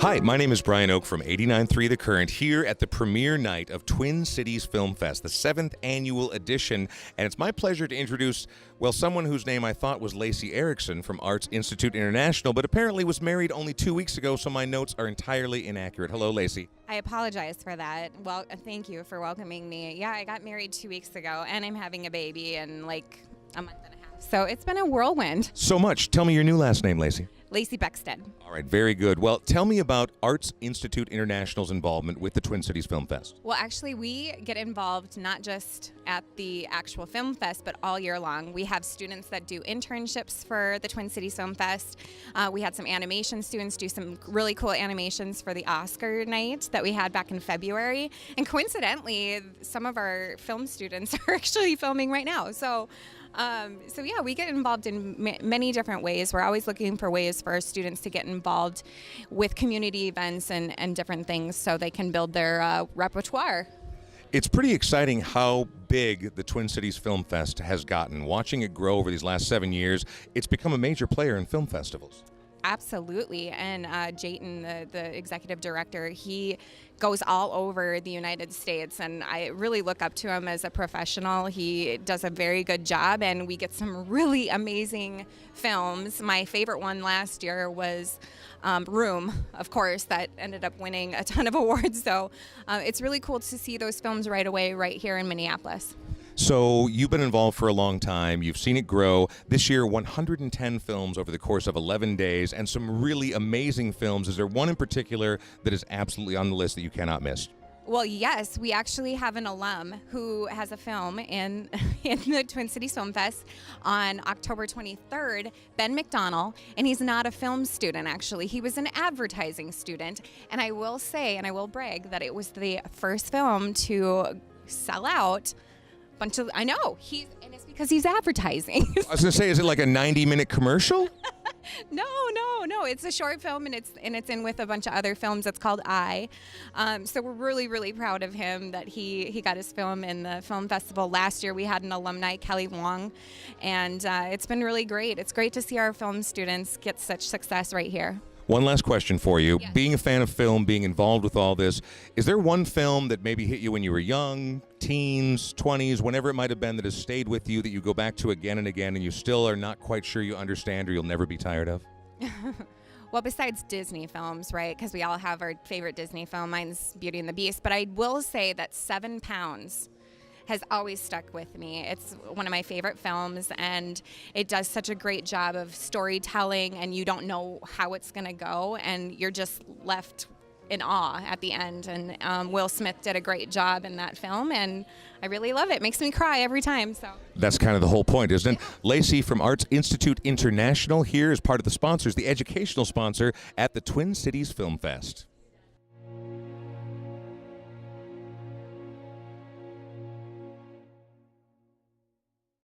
Hi, my name is Brian Oak from 89.3 The Current, here at the premiere night of Twin Cities Film Fest, the 7th annual edition. And it's my pleasure to introduce, well, someone whose name I thought was Lacey Erickson from Arts Institute International, but apparently was married only 2 weeks ago, so my notes are entirely inaccurate. Hello, Lacey. I apologize for that. Well, thank you for welcoming me. Yeah, I got married 2 weeks ago, and I'm having a baby in like a month and a half. So it's been a whirlwind. So much. Tell me your new last name, Lacey. Lacey Becstin. All right, very good. Well, tell me about Arts Institute International's involvement with the Twin Cities Film Fest. Well, actually, we get involved not just at the actual film fest, but all year long. We have students that do internships for the Twin Cities Film Fest. We had some animation students do some really cool animations for the Oscar night that we had back in February. And coincidentally, some of our film students are actually filming right now. So yeah, we get involved in many different ways. We're always looking for ways for our students to get involved with community events and different things so they can build their repertoire. It's pretty exciting how big the Twin Cities Film Fest has gotten. Watching it grow over these last 7 years, it's become a major player in film festivals. Absolutely. And Jayton, the executive director, he goes all over the United States, and I really look up to him as a professional. He does a very good job, and we get some really amazing films. My favorite one last year was Room, of course, that ended up winning a ton of awards. So it's really cool to see those films right away right here in Minneapolis. So you've been involved for a long time. You've seen it grow. This year, 110 films over the course of 11 days and some really amazing films. Is there one in particular that is absolutely on the list that you cannot miss? Well, yes, we actually have an alum who has a film in the Twin Cities Film Fest on October 23rd, Ben McDonnell, and he's not a film student, actually. He was an advertising student, and I will say, and I will brag, that it was the first film to sell out I know, and it's because he's advertising. I was going to say, is it like a 90-minute commercial? No. It's a short film, and it's in with a bunch of other films. It's called I. So we're really, really proud of him that he got his film in the film festival. Last year we had an alumni, Kelly Wong, and it's been really great. It's great to see our film students get such success right here. One last question for you. Yes. Being a fan of film, being involved with all this, is there one film that maybe hit you when you were young, teens, 20s, whenever it might have been, that has stayed with you, that you go back to again and again, and you still are not quite sure you understand or you'll never be tired of? Well, besides Disney films, right, because we all have our favorite Disney film. Mine's Beauty and the Beast. But I will say that 7 Pounds has always stuck with me. It's one of my favorite films, and it does such a great job of storytelling, and you don't know how it's going to go, and you're just left in awe at the end. And Will Smith did a great job in that film, and I really love it. It makes me cry every time. So that's kind of the whole point, isn't it? Lacey from Arts Institute International here as part of the sponsors, the educational sponsor at the Twin Cities Film Fest.